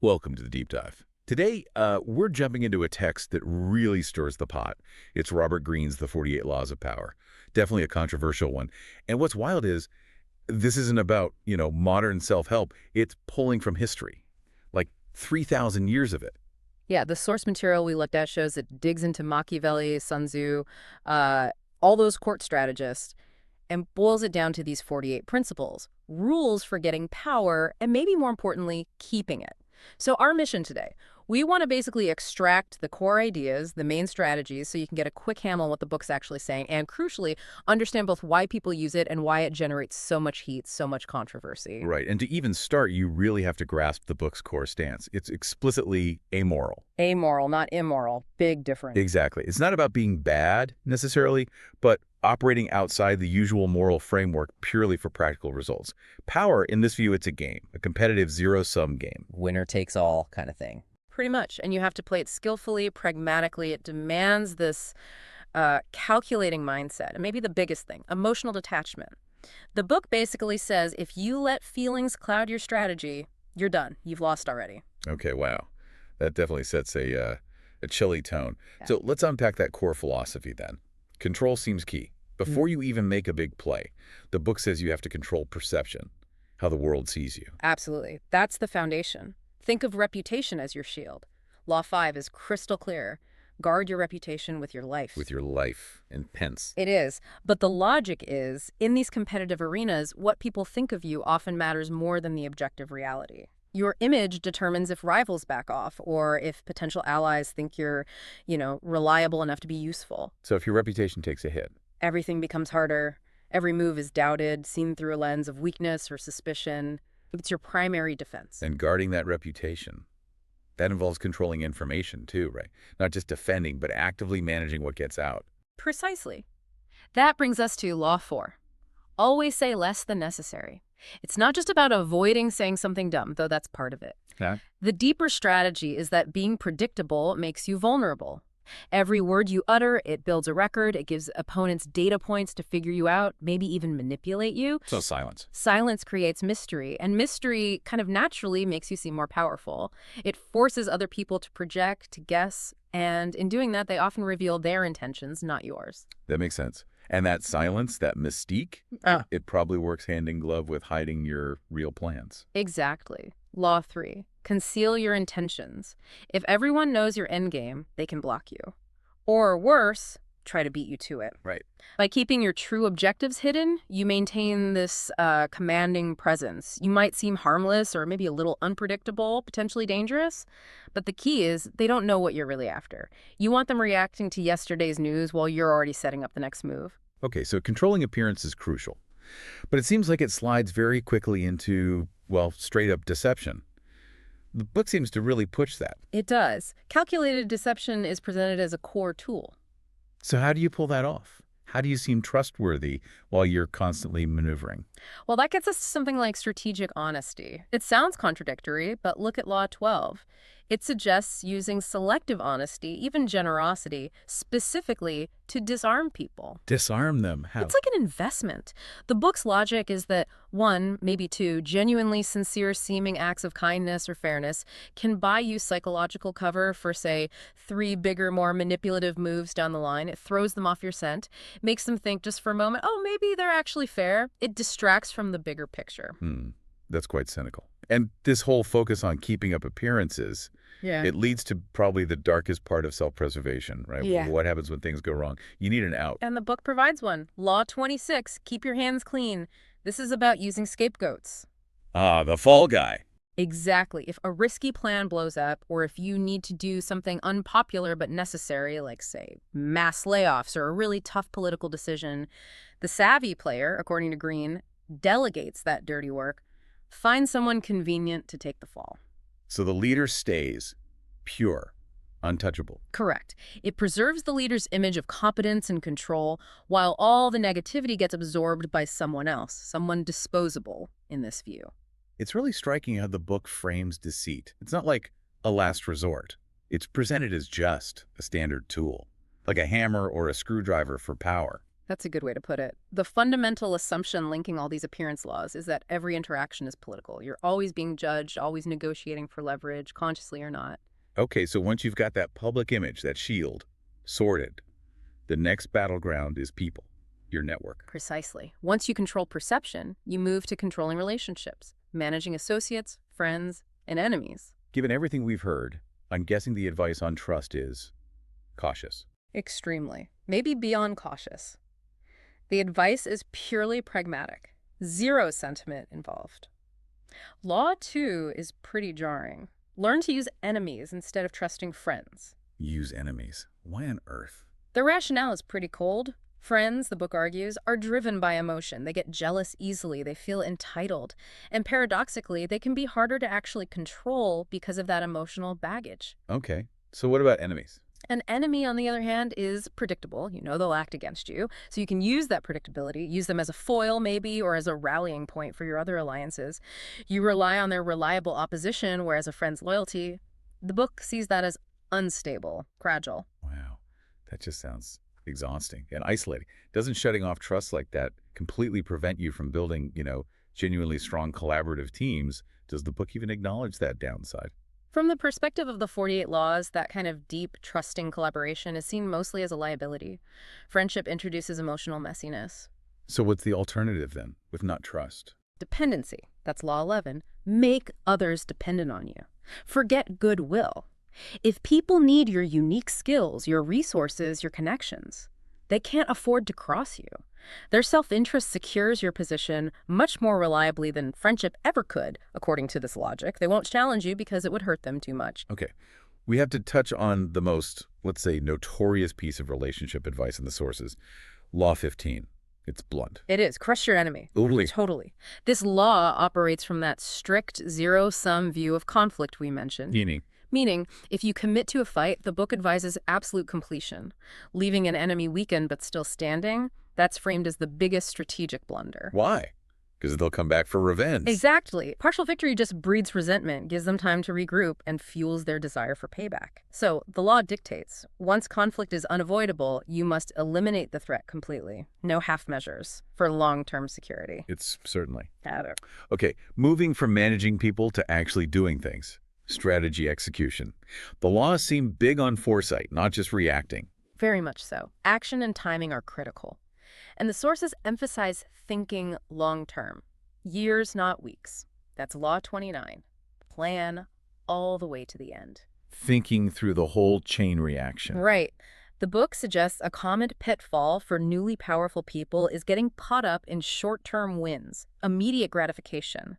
Welcome to the Deep Dive. Today, we're jumping into a text that really stirs the pot. It's Robert Greene's The 48 Laws of Power. Definitely a controversial one. And what's wild is this isn't about, modern self-help. It's pulling from history, like 3,000 years of it. Yeah, the source material we looked at shows it digs into Machiavelli, Sun Tzu, all those court strategists, and boils it down to these 48 principles, rules for getting power, and maybe more importantly, keeping it. So our mission today, we want to basically extract the core ideas, the main strategies, so you can get a quick handle on what the book's actually saying, and crucially, understand both why people use it and why it generates so much heat, so much controversy. Right. And to even start, you really have to grasp the book's core stance. It's explicitly amoral. Amoral, not immoral. Big difference. Exactly. It's not about being bad, necessarily, but operating outside the usual moral framework purely for practical results. Power, in this view, it's a game, a competitive zero-sum game. Winner takes all kind of thing. Pretty much. And you have to play it skillfully, pragmatically. It demands this calculating mindset. And maybe the biggest thing, emotional detachment. The book basically says if you let feelings cloud your strategy, you're done. You've lost already. Okay, wow. That definitely sets a chilly tone. Yeah. So let's unpack that core philosophy then. Control seems key. Before you even make a big play, the book says you have to control perception, how the world sees you. Absolutely. That's the foundation. Think of reputation as your shield. Law 5 is crystal clear. Guard your reputation with your life. With your life and pence. It is. But the logic is, in these competitive arenas, what people think of you often matters more than the objective reality. Your image determines if rivals back off or if potential allies think you're, reliable enough to be useful. So if your reputation takes a hit, Everything becomes harder. Every move is doubted, seen through a lens of weakness or suspicion. It's your primary defense. and guarding that reputation, that involves controlling information too, right? Not just defending, but actively managing what gets out. Precisely. That brings us to Law 4. Always say less than necessary. It's not just about avoiding saying something dumb, though that's part of it. Yeah. The deeper strategy is that being predictable makes you vulnerable. Every word you utter, it builds a record, it gives opponents data points to figure you out, maybe even manipulate you. So silence. Silence creates mystery, and mystery kind of naturally makes you seem more powerful. It forces other people to project, to guess, and in doing that, they often reveal their intentions, not yours. That makes sense. And that silence, that mystique, it probably works hand in glove with hiding your real plans. Exactly. Law 3. Conceal your intentions. If everyone knows your endgame, they can block you. Or worse, try to beat you to it. Right. By keeping your true objectives hidden, you maintain this commanding presence. You might seem harmless or maybe a little unpredictable, potentially dangerous, but the key is they don't know what you're really after. You want them reacting to yesterday's news while you're already setting up the next move. Okay, so controlling appearance is crucial. But it seems like it slides very quickly into, straight-up deception. The book seems to really push that. It does. Calculated deception is presented as a core tool. So how do you pull that off? How do you seem trustworthy while you're constantly maneuvering? Well, that gets us to something like strategic honesty. It sounds contradictory, but look at Law 12. It suggests using selective honesty, even generosity, specifically to disarm people. Disarm them. How? It's like an investment. The book's logic is that 1, maybe 2, genuinely sincere seeming acts of kindness or fairness can buy you psychological cover for, say, 3 bigger, more manipulative moves down the line. It throws them off your scent, makes them think just for a moment, oh, maybe they're actually fair. It distracts from the bigger picture. That's quite cynical. And this whole focus on keeping up appearances, it leads to probably the darkest part of self-preservation, right? Yeah. What happens when things go wrong? You need an out. And the book provides one. Law 26, keep your hands clean. This is about using scapegoats. Ah, the fall guy. Exactly. If a risky plan blows up, or if you need to do something unpopular but necessary, like, say, mass layoffs or a really tough political decision, the savvy player, according to Greene, delegates that dirty work, finds someone convenient to take the fall. So the leader stays pure, untouchable. Correct. It preserves the leader's image of competence and control, while all the negativity gets absorbed by someone else, someone disposable in this view. It's really striking how the book frames deceit. It's not like a last resort. It's presented as just a standard tool, like a hammer or a screwdriver for power. That's a good way to put it. The fundamental assumption linking all these appearance laws is that every interaction is political. You're always being judged, always negotiating for leverage, consciously or not. Okay, so once you've got that public image, that shield, sorted, the next battleground is people, your network. Precisely. Once you control perception, you move to controlling relationships, managing associates, friends, and enemies. Given everything we've heard, I'm guessing the advice on trust is cautious. Extremely. Maybe beyond cautious. The advice is purely pragmatic. Zero sentiment involved. Law 2 is pretty jarring. Learn to use enemies instead of trusting friends. Use enemies. Why on earth? The rationale is pretty cold. Friends, the book argues, are driven by emotion. They get jealous easily. They feel entitled. And paradoxically, they can be harder to actually control because of that emotional baggage. Okay, so what about enemies? An enemy, on the other hand, is predictable. You know they'll act against you. So you can use that predictability, use them as a foil maybe, or as a rallying point for your other alliances. You rely on their reliable opposition, whereas a friend's loyalty, the book sees that as unstable, fragile. Wow, that just sounds exhausting and isolating. Doesn't shutting off trust like that completely prevent you from building, genuinely strong collaborative teams? Does the book even acknowledge that downside? From the perspective of the 48 Laws, that kind of deep, trusting collaboration is seen mostly as a liability. Friendship introduces emotional messiness. So what's the alternative then, with not trust? Dependency, that's Law 11. Make others dependent on you. Forget goodwill. If people need your unique skills, your resources, your connections, they can't afford to cross you. Their self-interest secures your position much more reliably than friendship ever could, according to this logic. They won't challenge you because it would hurt them too much. Okay, we have to touch on the most, let's say, notorious piece of relationship advice in the sources, Law 15. It's blunt. It is. Crush your enemy. Totally. Totally. This law operates from that strict zero-sum view of conflict we mentioned. Meaning, if you commit to a fight, the book advises absolute completion. Leaving an enemy weakened but still standing, that's framed as the biggest strategic blunder. Why? Because they'll come back for revenge. Exactly. Partial victory just breeds resentment, gives them time to regroup, and fuels their desire for payback. So, the law dictates, once conflict is unavoidable, you must eliminate the threat completely. No half measures for long-term security. It's certainly. Got it. Okay, moving from managing people to actually doing things. Strategy execution. The laws seem big on foresight, not just reacting. Very much so. Action and timing are critical. And the sources emphasize thinking long-term. Years, not weeks. That's Law 29. Plan all the way to the end. Thinking through the whole chain reaction. Right. The book suggests a common pitfall for newly powerful people is getting caught up in short-term wins, immediate gratification.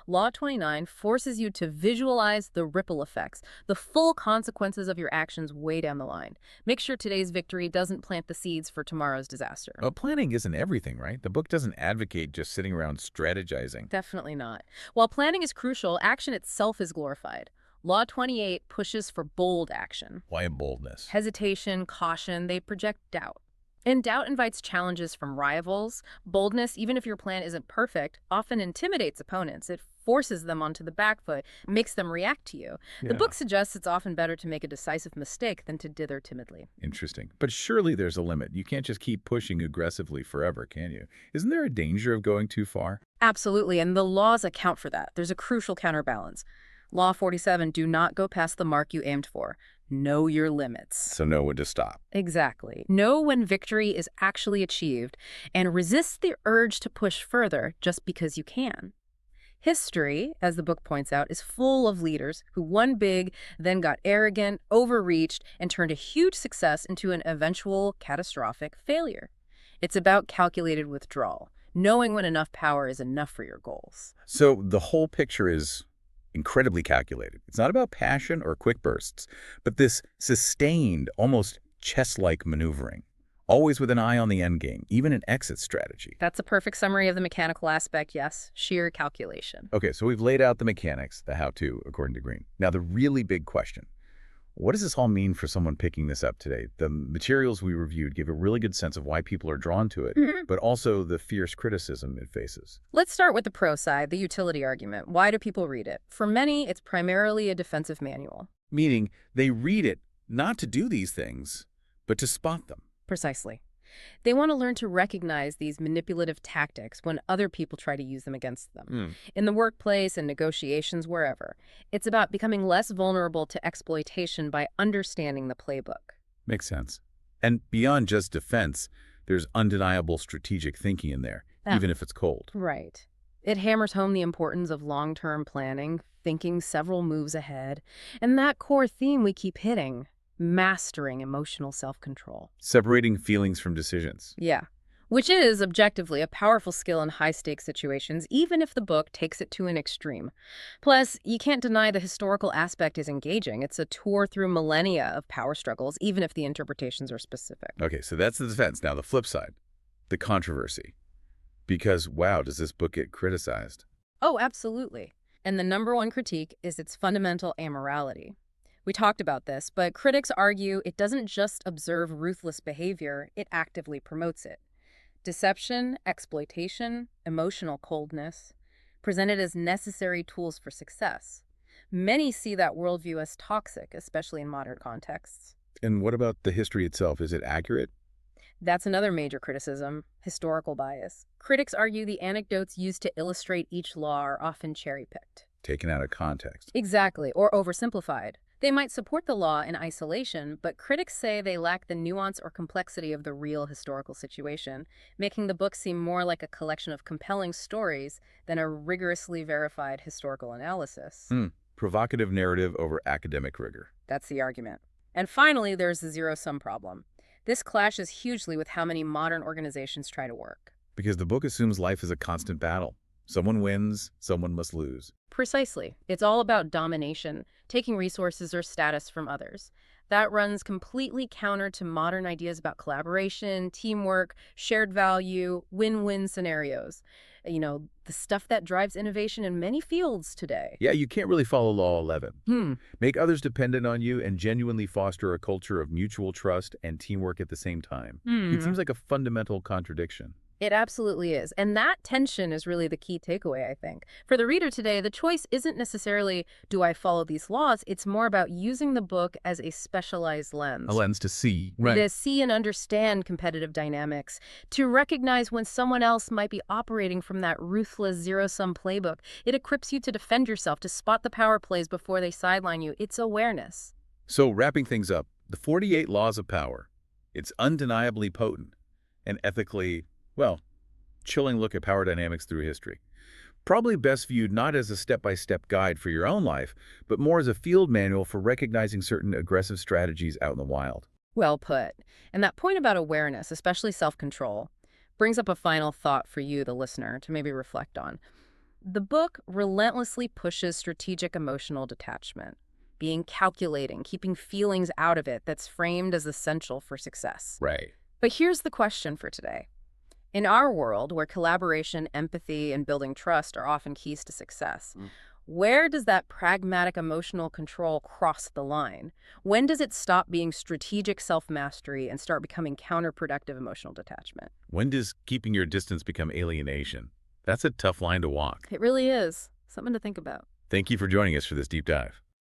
Law 29 forces you to visualize the ripple effects, the full consequences of your actions way down the line. Make sure today's victory doesn't plant the seeds for tomorrow's disaster. Planning isn't everything, right? The book doesn't advocate just sitting around strategizing. Definitely not. While planning is crucial, action itself is glorified. Law 28 pushes for bold action. Why boldness? Hesitation, caution, they project doubt. And doubt invites challenges from rivals. Boldness, even if your plan isn't perfect, often intimidates opponents. It forces them onto the back foot, makes them react to you. The book suggests it's often better to make a decisive mistake than to dither timidly. Interesting. But surely there's a limit. You can't just keep pushing aggressively forever, can you? Isn't there a danger of going too far? Absolutely, and the laws account for that. There's a crucial counterbalance. Law 47, do not go past the mark you aimed for. Know your limits. So know when to stop. Exactly. Know when victory is actually achieved and resist the urge to push further just because you can. History, as the book points out, is full of leaders who won big, then got arrogant, overreached, and turned a huge success into an eventual catastrophic failure. It's about calculated withdrawal, knowing when enough power is enough for your goals. So the whole picture is incredibly calculated. It's not about passion or quick bursts, but this sustained, almost chess-like maneuvering, always with an eye on the end game, even an exit strategy. That's a perfect summary of the mechanical aspect, yes. Sheer calculation. Okay, so we've laid out the mechanics, the how-to, according to Greene. Now, the really big question. What does this all mean for someone picking this up today? The materials we reviewed give a really good sense of why people are drawn to it, but also the fierce criticism it faces. Let's start with the pro side, the utility argument. Why do people read it? For many, it's primarily a defensive manual. Meaning, they read it not to do these things, but to spot them. Precisely. They want to learn to recognize these manipulative tactics when other people try to use them against them. Hmm. In the workplace and negotiations, wherever. It's about becoming less vulnerable to exploitation by understanding the playbook. Makes sense. And beyond just defense, there's undeniable strategic thinking in there, Yeah. even if it's cold. Right. It hammers home the importance of long-term planning, thinking several moves ahead, and that core theme we keep hitting, mastering emotional self-control. Separating feelings from decisions. Yeah. Which is, objectively, a powerful skill in high-stakes situations, even if the book takes it to an extreme. Plus, you can't deny the historical aspect is engaging. It's a tour through millennia of power struggles, even if the interpretations are specific. Okay, so that's the defense. Now, the flip side, the controversy. Because, wow, does this book get criticized? Oh, absolutely. And the number one critique is its fundamental amorality. We talked about this, but critics argue it doesn't just observe ruthless behavior, it actively promotes it. Deception, exploitation, emotional coldness, presented as necessary tools for success. Many see that worldview as toxic, especially in modern contexts. And what about the history itself? Is it accurate? That's another major criticism, historical bias. Critics argue the anecdotes used to illustrate each law are often cherry-picked. Taken out of context. Exactly, or oversimplified. They might support the law in isolation, but critics say they lack the nuance or complexity of the real historical situation, making the book seem more like a collection of compelling stories than a rigorously verified historical analysis. Provocative narrative over academic rigor. That's the argument. And finally, there's the zero-sum problem. This clashes hugely with how many modern organizations try to work. Because the book assumes life is a constant battle. Someone wins, someone must lose. Precisely. It's all about domination, taking resources or status from others. That runs completely counter to modern ideas about collaboration, teamwork, shared value, win-win scenarios. You know, the stuff that drives innovation in many fields today. Yeah, you can't really follow Law 11. Hmm. Make others dependent on you and genuinely foster a culture of mutual trust and teamwork at the same time. It seems like a fundamental contradiction. It absolutely is. And that tension is really the key takeaway, I think. For the reader today, the choice isn't necessarily, do I follow these laws? It's more about using the book as a specialized lens. A lens to see. To see and understand competitive dynamics, to recognize when someone else might be operating from that ruthless zero-sum playbook. It equips you to defend yourself, to spot the power plays before they sideline you. It's awareness. So, wrapping things up, the 48 Laws of Power. It's undeniably potent and ethically, well, chilling look at power dynamics through history. Probably best viewed not as a step-by-step guide for your own life, but more as a field manual for recognizing certain aggressive strategies out in the wild. Well put. And that point about awareness, especially self-control, brings up a final thought for you, the listener, to maybe reflect on. The book relentlessly pushes strategic emotional detachment, being calculating, keeping feelings out of it that's framed as essential for success. Right. But here's the question for today. In our world, where collaboration, empathy, and building trust are often keys to success, where does that pragmatic emotional control cross the line? When does it stop being strategic self-mastery and start becoming counterproductive emotional detachment? When does keeping your distance become alienation? That's a tough line to walk. It really is. Something to think about. Thank you for joining us for this deep dive.